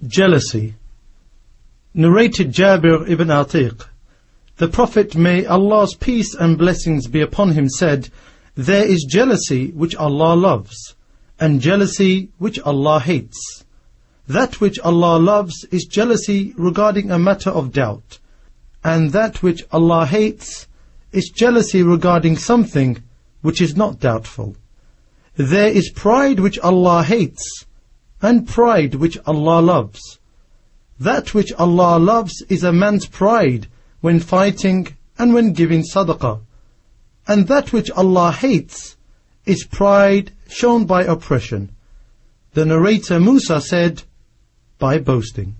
Jealousy. Narrated Jabir ibn Atiq. The Prophet, may Allah's peace and blessings be upon him, said, "There is jealousy which Allah loves, and jealousy which Allah hates. That which Allah loves is jealousy regarding a matter of doubt, and that which Allah hates is jealousy regarding something which is not doubtful. There is pride which Allah hates, and pride which Allah loves. That which Allah loves is a man's pride when fighting and when giving sadaqah, and that which Allah hates is pride shown by oppression." The narrator Musa said, by boasting.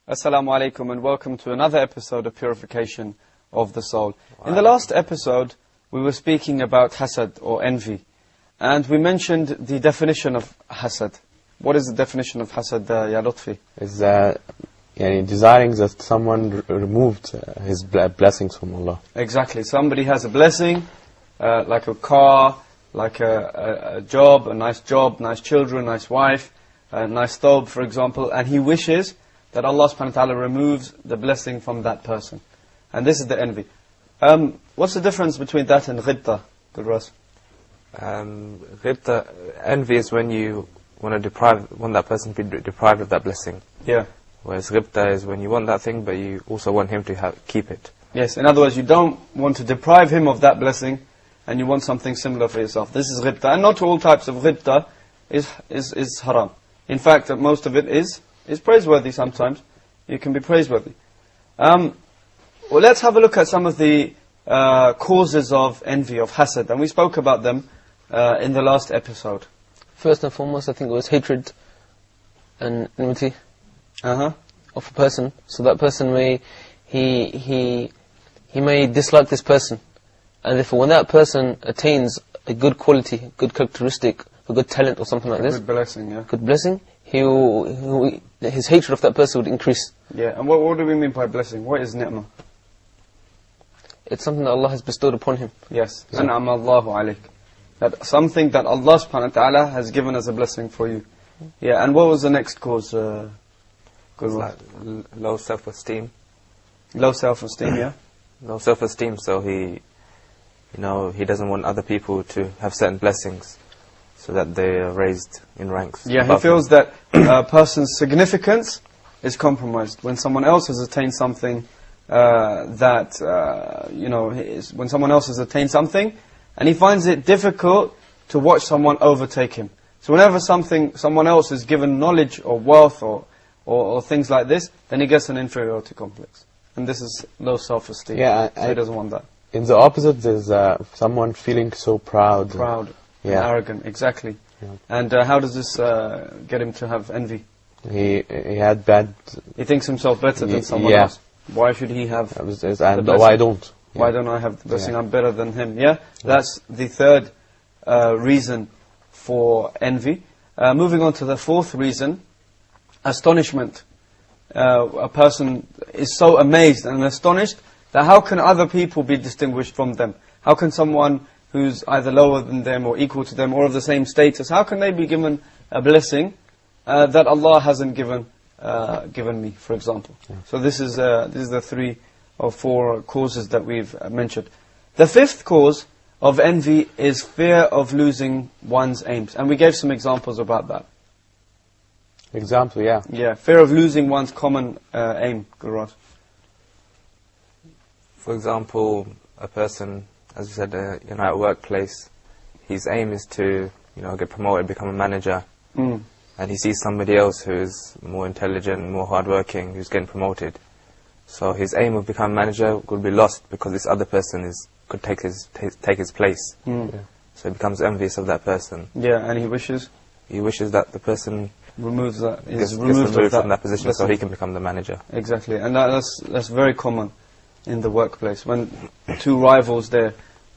Assalamu alaikum and welcome to another episode of Purification of the Soul. In the last episode, we were speaking about hasad or envy, and we mentioned the definition of hasad. What is the definition of hasad, Ya Lutfi? Is desiring that someone removed his blessings from Allah. Exactly. Somebody has a blessing, like a car, like a job, nice children, nice wife, a nice thobe, for example, and he wishes that Allah subhanahu wa ta'ala removes the blessing from that person. And this is the envy. What's the difference between that and ghibta? Good Ras. Ghibta, envy is when you want that person to be deprived of that blessing. Yeah. Whereas ghibta is when you want that thing, but you also want him to keep it. Yes, in other words, you don't want to deprive him of that blessing, and you want something similar for yourself. This is ghibta. And not all types of ghibta is haram. In fact, most of it is praiseworthy sometimes. You can be praiseworthy. Well, let's have a look at some of the causes of envy, of hasad. And we spoke about them in the last episode. First and foremost, I think it was hatred and enmity of a person. So that person may may dislike this person, and therefore when that person attains a good quality, good characteristic, a good talent or something like this, good blessing, yeah, good blessing, his hatred of that person would increase. Yeah. And what do we mean by blessing? What is ni'mah? It's something that Allah has bestowed upon him. Yes. An'ama Allahu alayk. That something that Allah subhanahu wa ta'ala has given as a blessing for you. Yeah. And what was the next cause? Low self-esteem. Low self-esteem, yeah. Low self-esteem, so he doesn't want other people to have certain blessings, so that they are raised in ranks. Yeah, he feels that a person's significance is compromised when someone else has attained something when someone else has attained something, and he finds it difficult to watch someone overtake him. So whenever someone else is given knowledge or wealth or things like this, then he gets an inferiority complex. And this is low self-esteem. Yeah, so he doesn't want that. In the opposite, there's someone feeling so proud. And arrogant, exactly. Yeah. And how does this get him to have envy? He had bad... He thinks himself better than someone else. Why should he have the blessing? Why don't? Yeah. Why don't I have the blessing? I'm better than him. Yeah? That's the third reason for envy. Moving on to the fourth reason, astonishment. A person is so amazed and astonished that how can other people be distinguished from them? How can someone who's either lower than them or equal to them or of the same status, how can they be given a blessing that Allah hasn't given me, for example? Yeah. So this is the 3 or 4 causes that we've mentioned. The fifth cause of envy is fear of losing one's aims, and we gave some examples about that. Example, yeah. Yeah, fear of losing one's common aim, Gurrat. For example, a person, as you said, at a workplace, his aim is to, get promoted, become a manager, and he sees somebody else who is more intelligent, more hardworking, who's getting promoted. So his aim of becoming a manager will be lost because this other person could take his place. Yeah. So he becomes envious of that person. Yeah, and he wishes that the person removes that, gets removed from that position so he can become the manager. Exactly, and that's very common in the workplace when 2 rivals they're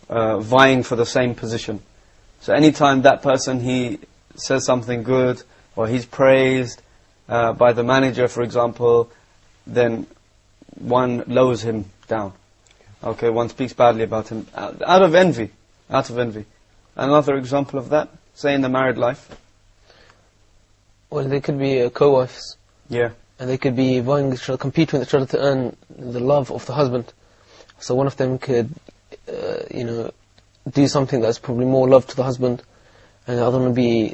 vying for the same position. So anytime that person he says something good or he's praised by the manager, for example, then one lowers him down. Okay, one speaks badly about him out of envy. Another example of that, say in the married life? Well, they could be co-wives. Yeah. And they could be vying with each other, competing with each other to earn the love of the husband. So one of them could, do something that's probably more love to the husband, and the other one would be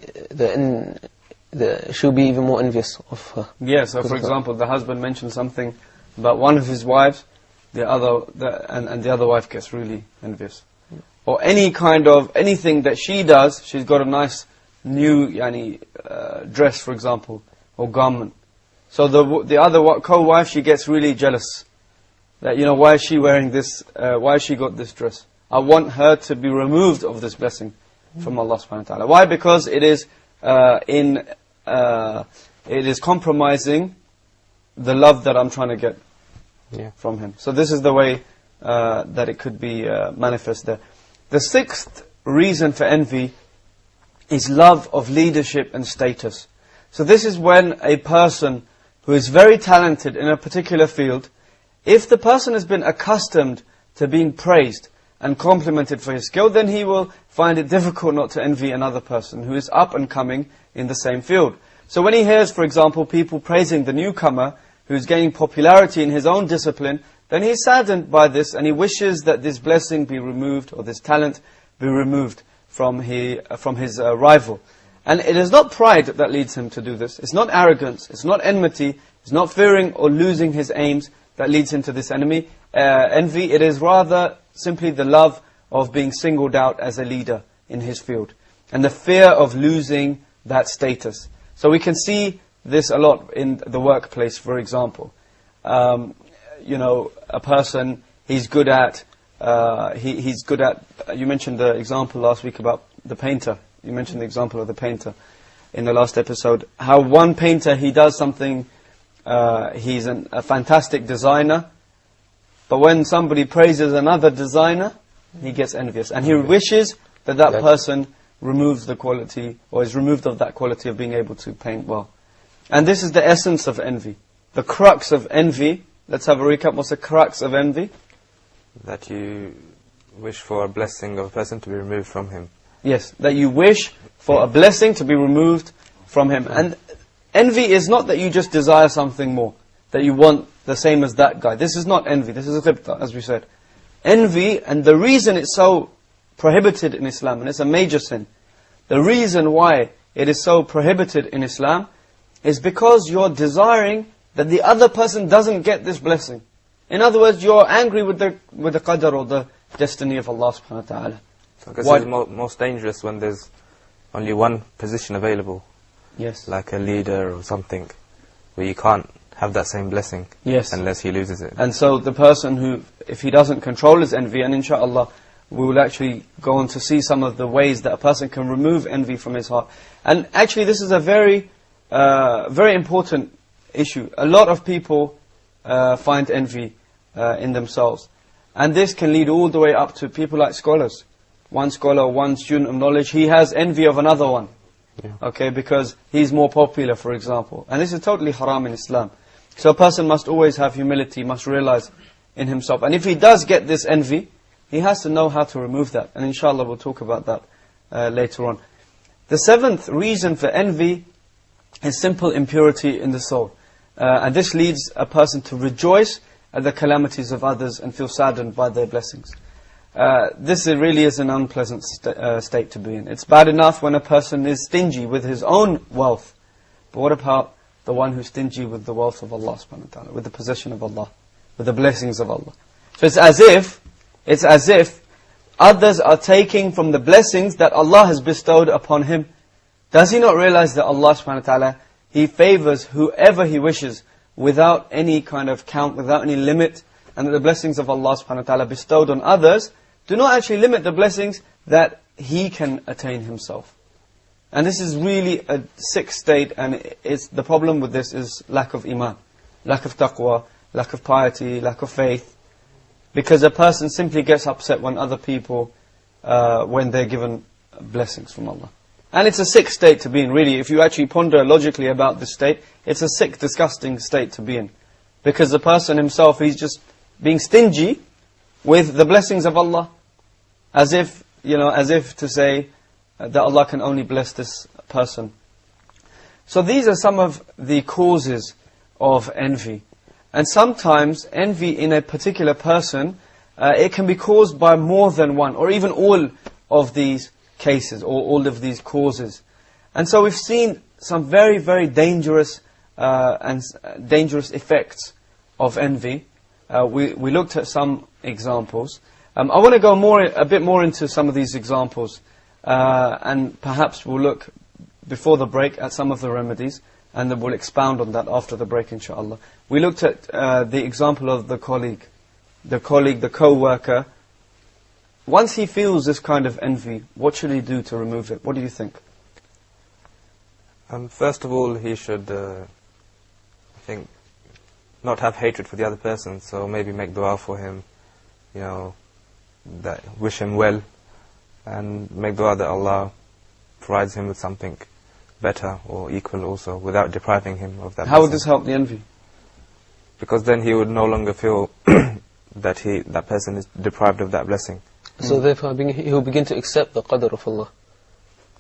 she'll be even more envious of her. Yeah. So, for example, the husband mentions something about one of his wives, and the other wife gets really envious. Or anything that she does, she's got a nice new dress, for example, or garment. So the other co-wife, she gets really jealous. That, why is she wearing this, why has she got this dress? I want her to be removed of this blessing from Allah subhanahu wa ta'ala. Why? Because it is compromising the love that I'm trying to get from him. So this is the way that it could be manifest there. The sixth reason for envy is love of leadership and status. So this is when a person who is very talented in a particular field, if the person has been accustomed to being praised and complimented for his skill, then he will find it difficult not to envy another person who is up and coming in the same field. So when he hears, for example, people praising the newcomer who's gaining popularity in his own discipline, then he's saddened by this and he wishes that this blessing be removed, or this talent be removed from his rival. And it is not pride that leads him to do this. It's not arrogance. It's not enmity. It's not fearing or losing his aims that leads him to this envy. It is rather simply the love of being singled out as a leader in his field, and the fear of losing that status. So we can see this a lot in the workplace, for example. A person, he's good at, you mentioned the example last week about the painter. You mentioned the example of the painter in the last episode. How one painter, he does something, he's a fantastic designer, but when somebody praises another designer, he gets envious. And he wishes that person removes the quality, or is removed of that quality of being able to paint well. And this is the essence of envy. The crux of envy, let's have a recap. What's the crux of envy? That you wish for a blessing of a person to be removed from him. Yes, that you wish for a blessing to be removed from him. And envy is not that you just desire something more, that you want the same as that guy. This is not envy, this is ghibta, as we said. Envy, and the reason it's so prohibited in Islam, and it's a major sin, the reason why it is so prohibited in Islam is because you're desiring that the other person doesn't get this blessing. In other words, you're angry with the qadr, or the destiny of Allah subhanahu wa ta'ala. So I guess it's most dangerous when there's only one position available. Yes. Like a leader or something, where you can't have that same blessing unless he loses it. And so the person who, if he doesn't control his envy, and inshallah we will actually go on to see some of the ways that a person can remove envy from his heart. And actually this is a very, very important issue. A lot of people find envy in themselves. And this can lead all the way up to people like scholars. One scholar, one student of knowledge, he has envy of another one. Yeah. Okay, because he's more popular, for example. And this is totally haram in Islam. So a person must always have humility, must realize in himself. And if he does get this envy, he has to know how to remove that. And inshallah we'll talk about that later on. The seventh reason for envy is simple impurity in the soul. And this leads a person to rejoice at the calamities of others and feel saddened by their blessings. This really is an unpleasant state to be in. It's bad enough when a person is stingy with his own wealth. But what about the one who's stingy with the wealth of Allah subhanahu wa ta'ala, with the possession of Allah, with the blessings of Allah? So it's as if others are taking from the blessings that Allah has bestowed upon him. Does he not realize that Allah subhanahu wa ta'ala, He favors whoever He wishes without any kind of count, without any limit, and that the blessings of Allah subhanahu wa ta'ala bestowed on others do not actually limit the blessings that he can attain himself. And this is really a sick state, and the problem with this is lack of iman, lack of taqwa, lack of piety, lack of faith. Because a person simply gets upset when other people, when they're given blessings from Allah. And it's a sick state to be in, really. If you actually ponder logically about this state, it's a sick, disgusting state to be in. Because the person himself, he's just being stingy with the blessings of Allah. As if to say, that Allah can only bless this person. So these are some of the causes of envy. And sometimes envy in a particular person, it can be caused by more than one, or even all of these cases, or all of these causes. And so we've seen some very, very dangerous dangerous effects of envy. We looked at some examples. I want to go a bit more into some of these examples, and perhaps we'll look before the break at some of the remedies, and then we'll expound on that after the break, inshallah. We looked at the example of the colleague, the co-worker. Once he feels this kind of envy, what should he do to remove it? What do you think? First of all, he should, I think, not have hatred for the other person. So maybe make dua for him, you know, that wish him well, and make dua that Allah provides him with something better or equal also, without depriving him of that. How would this help the envy? Because then he would no longer feel that person is deprived of that blessing. So therefore he will begin to accept the qadr of Allah,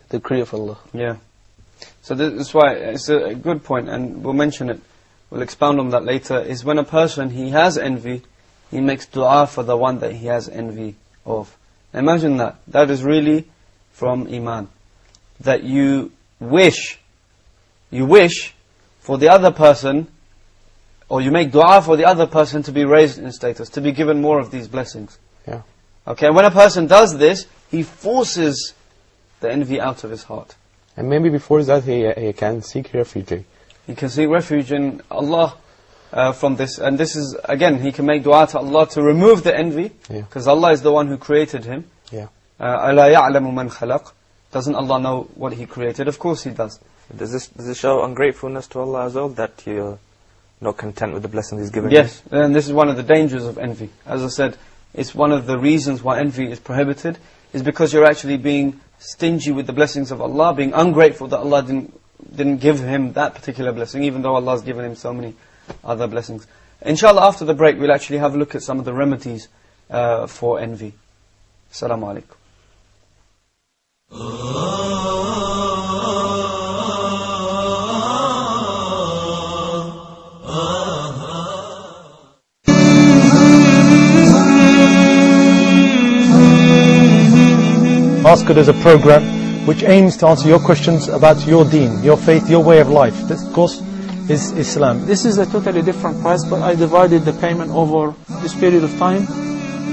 the decree of Allah. Yeah. So that's why it's a good point, and we'll mention it, we'll expound on that later, is when a person, he has envy, he makes dua for the one that he has envy of. Imagine that. That is really from Iman. That you wish for the other person, or you make dua for the other person to be raised in status, to be given more of these blessings. Yeah. Okay, when a person does this, he forces the envy out of his heart. And maybe before that he can seek refuge. He can seek refuge in Allah from this. And this is, again, he can make dua to Allah to remove the envy, because Allah is the one who created him. Yeah. أَلَا يَعْلَمُ مَنْ خَلَقَ. Doesn't Allah know what He created? Of course He does. Does this show ungratefulness to Allah as well, that you're not content with the blessings He's given Yes, and this is one of the dangers of envy. As I said, it's one of the reasons why envy is prohibited, is because you're actually being stingy with the blessings of Allah, being ungrateful that Allah didn't give him that particular blessing, even though Allah has given him so many other blessings. Inshallah, after the break, we'll actually have a look at some of the remedies for envy. Assalamu alaikum. Ask It is a program which aims to answer your questions about your deen, your faith, your way of life. This, of course, is Islam. This is a totally different price, but I divided the payment over this period of time.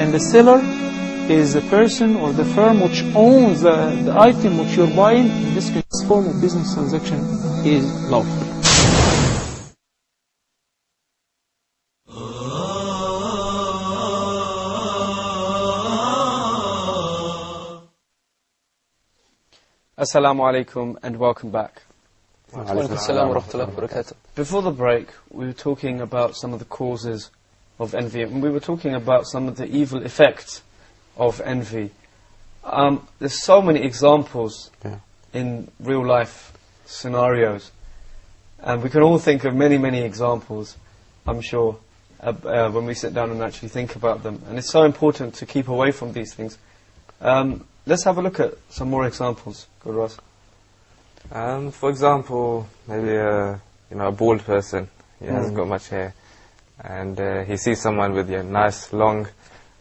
And the seller is the person or the firm which owns the item which you're buying. This form of business transaction is lawful. Assalamu alaikum and welcome back. Before the break, we were talking about some of the causes of envy, and we were talking about some of the evil effects of envy. There's so many examples in real life scenarios, and we can all think of many, many examples, I'm sure, when we sit down and actually think about them. And it's so important to keep away from these things. Let's have a look at some more examples. Good, Ross. For example, maybe a bald person. He hasn't got much hair, and he sees someone with nice long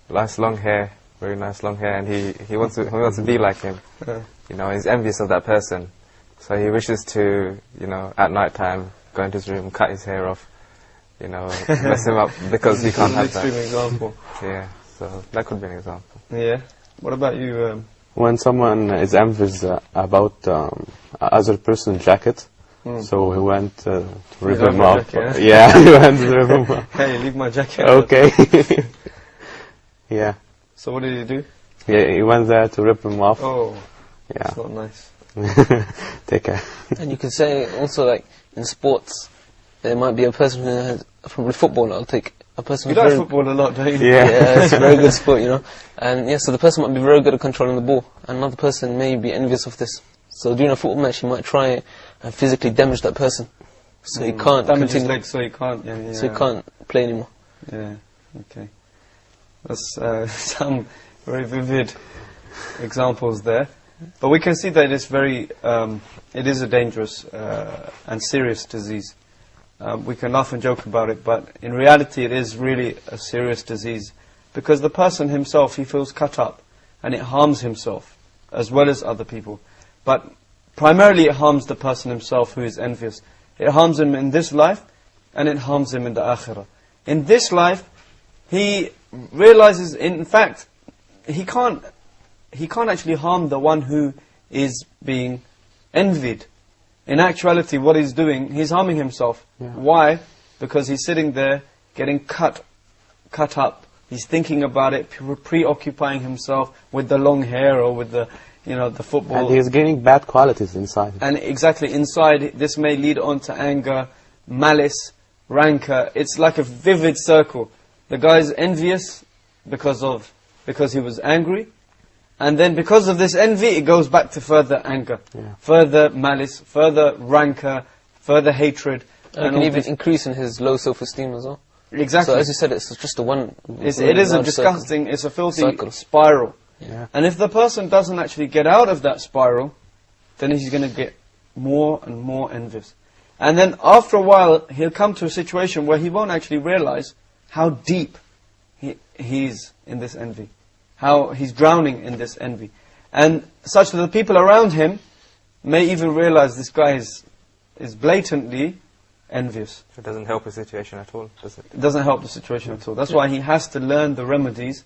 hair, very nice long hair, and he wants to be like him. He's envious of that person, so he wishes to at night time go into his room, cut his hair off, mess him up because he can't have that. Extreme example. Yeah, so that could be an example. Yeah. What about you? When someone is envious about other person's jacket, so he went to rip him off. Jacket, yeah, he went to rip him off. Hey, leave my jacket. Okay. Yeah. So what did he do? Yeah, he went there to rip him off. Oh, yeah. That's not nice. Take care. And you can say also, like in sports, there might be a person who has, probably football, I'll take a person you who's like football a lot, don't you? Yeah. it's a very good sport, And yeah, so the person might be very good at controlling the ball, and another person may be envious of this. So during a football match, he might try and physically damage that person, so he can't damage his continue. legs, so he can't. Yeah. So he can't play anymore. Yeah. Okay. That's some very vivid examples there. But we can see that it's very, it is a dangerous and serious disease. We can laugh and joke about it, but in reality it is really a serious disease. Because the person himself, he feels cut up, and it harms himself, as well as other people. But primarily it harms the person himself who is envious. It harms him in this life, and it harms him in the akhirah. In this life, he realizes, in fact, he can't actually harm the one who is being envied. In actuality, what he's doing, he's harming himself. Yeah. Why? Because he's sitting there getting cut up. He's thinking about it, preoccupying himself with the long hair or with the, the football. And he's gaining bad qualities inside. And exactly, inside, this may lead on to anger, malice, rancor. It's like a vivid circle. The guy's envious because he was angry. And then because of this envy, it goes back to further anger, further malice, further rancor, further hatred. And it can even increase in his low self-esteem as well. Exactly. So as you said, it's just a one... It is a disgusting, it's a filthy spiral. Yeah. And if the person doesn't actually get out of that spiral, then he's going to get more and more envious. And then after a while, he'll come to a situation where he won't actually realize how deep he's in this envy. How he's drowning in this envy. And such that the people around him may even realize this guy is blatantly envious. It doesn't help the situation at all, does it? It doesn't help the situation at all. That's why he has to learn the remedies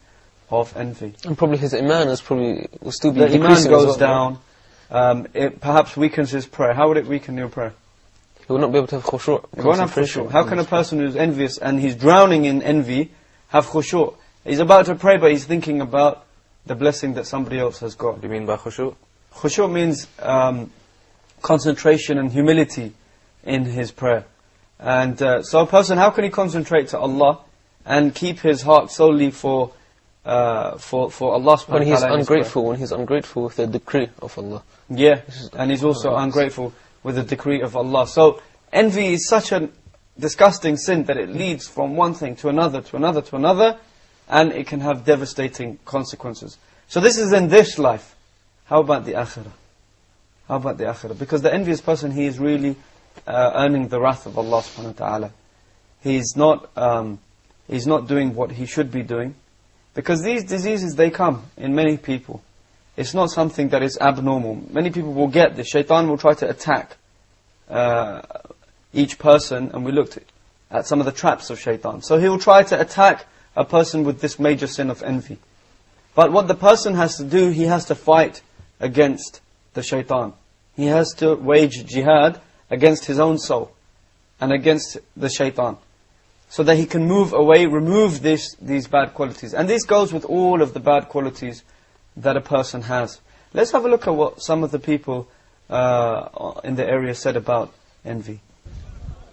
of envy. And probably his iman will still be the decreasing iman goes as well, down. It perhaps weakens his prayer. How would it weaken your prayer? He will not be able to have khushu'. He won't have khushu'. How can a person who's envious and he's drowning in envy have khushu'? He's about to pray, but he's thinking about the blessing that somebody else has got. What do you mean by khushu'? Khushu' means concentration and humility in his prayer. And so a person, how can he concentrate to Allah and keep his heart solely for Allah subhanahu wa ta'ala? When he's ungrateful with the decree of Allah. Yeah, and he's also ungrateful with the decree of Allah. So envy is such a disgusting sin that it leads from one thing to another, to another, to another, and it can have devastating consequences. So this is in this life. How about the akhirah? How about the akhirah? Because the envious person, he is really earning the wrath of Allah subhanahu wa ta'ala. He's not doing what he should be doing. Because these diseases, they come in many people. It's not something that is abnormal. Many people will get this. Shaitan will try to attack each person, and we looked at some of the traps of shaitan. So he will try to attack a person with this major sin of envy. But what the person has to do, he has to fight against the shaitan. He has to wage jihad against his own soul and against the shaitan, so that he can move away, remove these bad qualities. And this goes with all of the bad qualities that a person has. Let's have a look at what some of the people in the area said about envy.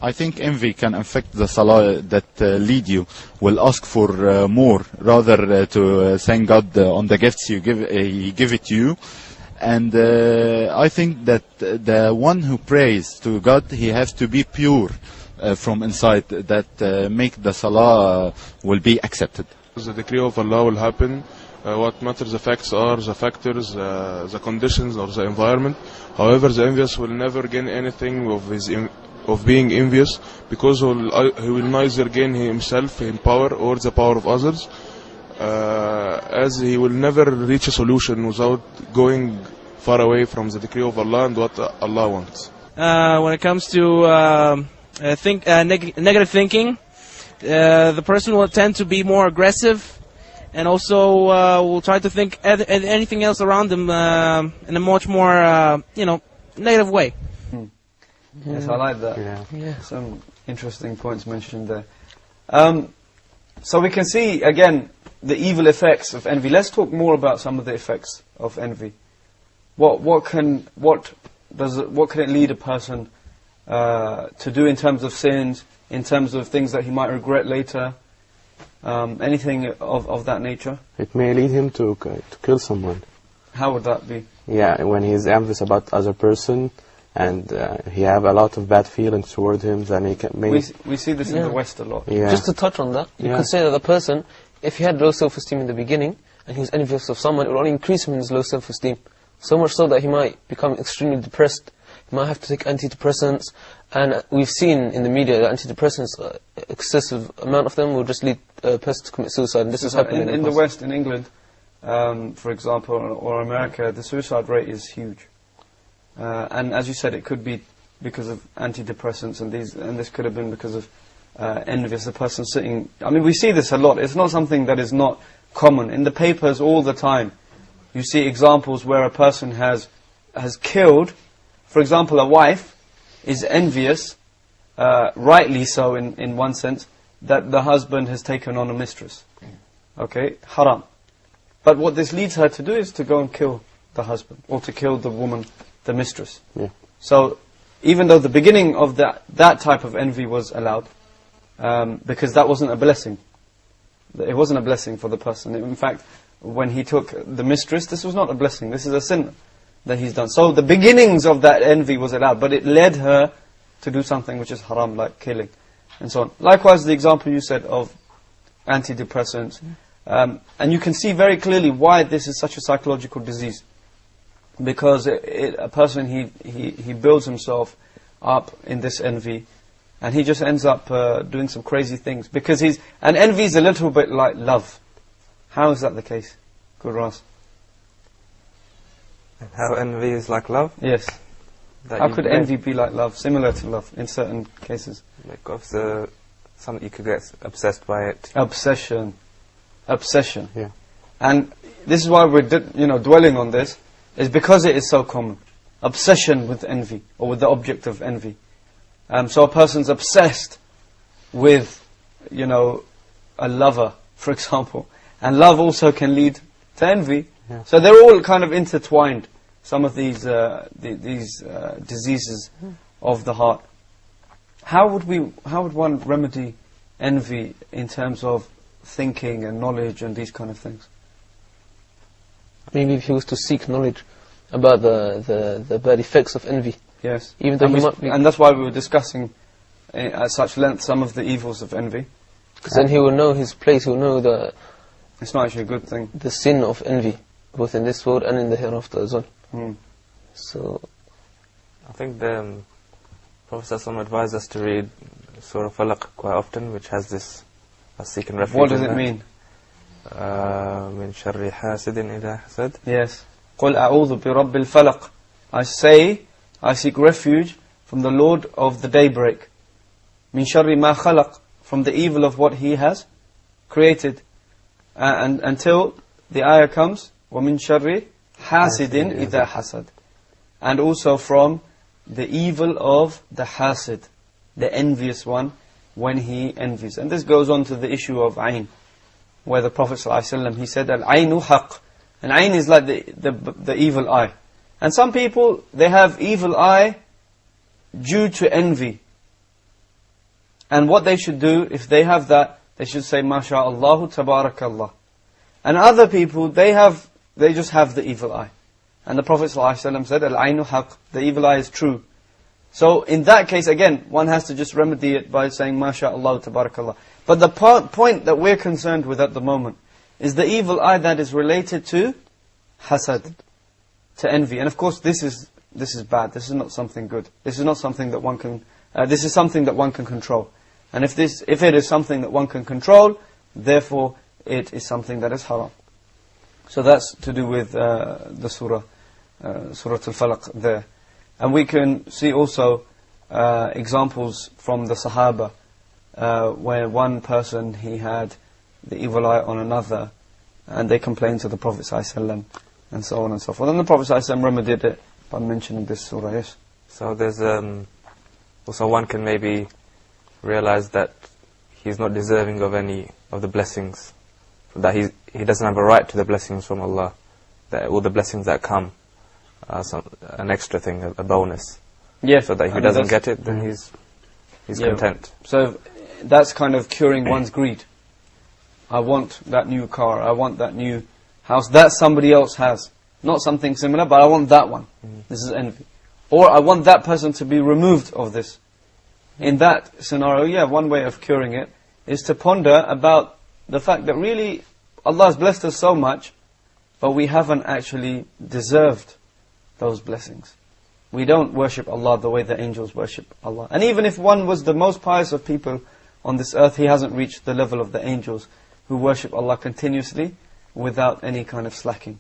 I think envy can affect the salah that lead you, will ask for more, rather to thank God on the gifts He give it to you. And I think that the one who prays to God, he has to be pure from inside, that make the salah will be accepted. The decree of Allah will happen. What matters the facts are the factors, the conditions or the environment. However, the envious will never gain anything of being envious, because he will neither gain himself in power or the power of others, as he will never reach a solution without going far away from the decree of Allah and what Allah wants. When it comes to negative thinking, the person will tend to be more aggressive, and also will try to think anything else around them in a much more negative way. Yes, I like that. Yeah. Some interesting points mentioned there. So we can see again the evil effects of envy. Let's talk more about some of the effects of envy. What can it lead a person to do in terms of sins, in terms of things that he might regret later? Anything of that nature? It may lead him to kill someone. How would that be? Yeah, when he is envious about other person, and he have a lot of bad feelings toward him, then he can we see this in the West a lot. Yeah. Just to touch on that, you could say that the person, if he had low self-esteem in the beginning, and he was envious of someone, it would only increase him in his low self-esteem. So much so that he might become extremely depressed. He might have to take antidepressants. And we've seen in the media that antidepressants, excessive amount of them will just lead a person to commit suicide. And this is happening in the West, in England, for example, or America, the suicide rate is huge. And as you said, it could be because of antidepressants, and this could have been because of envious, the person sitting. I mean, we see this a lot. It's not something that is not common. In the papers all the time, you see examples where a person has killed. For example, a wife is envious, rightly so in one sense, that the husband has taken on a mistress. Okay, haram. But what this leads her to do is to go and kill the husband, or to kill the woman, the mistress. Yeah. So, even though the beginning of that type of envy was allowed, because that wasn't a blessing. It wasn't a blessing for the person. In fact, when he took the mistress, this was not a blessing. This is a sin that he's done. So the beginnings of that envy was allowed, but it led her to do something which is haram, like killing, and so on. Likewise, the example you said of antidepressants, and you can see very clearly why this is such a psychological disease. Because a person, he builds himself up in this envy, and he just ends up doing some crazy things. Because and envy is a little bit like love. How is that the case? Good, Riaz. How envy is like love? Yes. How could envy be like love, similar to love in certain cases? Like something you could get obsessed by it. Obsession. Yeah. And this is why we're dwelling on this, is because it is so common. Obsession with envy, or with the object of envy. So a person's obsessed with, a lover, for example. And love also can lead to envy. Yeah. So they're all kind of intertwined, some of these diseases of the heart. How would one remedy envy in terms of thinking and knowledge and these kind of things? Maybe if he was to seek knowledge about the bad effects of envy. Yes. Even though and that's why we were discussing at such length some of the evils of envy. Because then he will know his place, he will know it's not actually a good thing. The sin of envy, both in this world and in the hereafter as well. So, I think the Prophet ﷺ advised us to read Surah Falaq quite often, which has this seeking refuge. What does it mean? من شر حاسد إذا حسد. Yes. قُلْ أَعُوذُ بِرَبِّ الْفَلَقِ. I seek refuge from the Lord of the daybreak. مِنْ شَرِّ مَا خَلَقْ. From the evil of what He has created. And until the ayah comes, وَمِنْ شَرِّ حَاسِدٍ إِذَا حَسَدٍ. And also from the evil of the hasid, the envious one, when he envies. And this goes on to the issue of ayn, where the Prophet ﷺ, he said, al-aynu haqq. And ayn is like the evil eye. And some people, they have evil eye due to envy. And what they should do, if they have that, they should say, MashaAllahu tabarakallah. And other people, they just have the evil eye. And the Prophet ﷺ said, al-aynu haqq, the evil eye is true. So in that case, again, one has to just remedy it by saying, MashaAllah tabarakallah. But the point that we're concerned with at the moment is the evil eye that is related to hasad, to envy. And of course, this is bad. This is not something good. This is not something that one can. This is something that one can control. And if it is something that one can control, therefore it is something that is haram. So that's to do with the surah, Surah Al-Falaq there. And we can see also examples from the Sahaba, where one person, he had the evil eye on another, and they complained to the Prophet ﷺ, and so on and so forth. And the Prophet ﷺ remedied it by mentioning this surah, yes. So there's also one can maybe realize that he's not deserving of any of the blessings, that he doesn't have a right to the blessings from Allah, that all the blessings that come, an extra thing, a bonus. Yeah. So that if he doesn't get it, then he's content. So that's kind of curing one's greed. I want that new car, I want that new house that somebody else has. Not something similar, but I want that one. This is envy. Or I want that person to be removed of this. In that scenario, one way of curing it is to ponder about the fact that really Allah has blessed us so much, but we haven't actually deserved those blessings. We don't worship Allah the way the angels worship Allah. And even if one was the most pious of people on this earth, he hasn't reached the level of the angels who worship Allah continuously without any kind of slacking.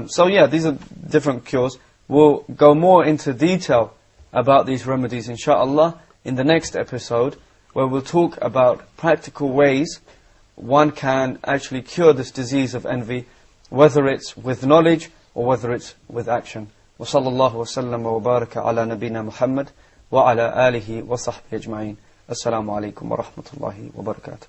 So yeah, these are different cures. We'll go more into detail about these remedies, inshaAllah, in the next episode, where we'll talk about practical ways one can actually cure this disease of envy, whether it's with knowledge or whether it's with action. وصلى الله وسلم وبارك على نبينا محمد وعلى آله وصحبه أجمعين. السلام عليكم ورحمة الله وبركاته.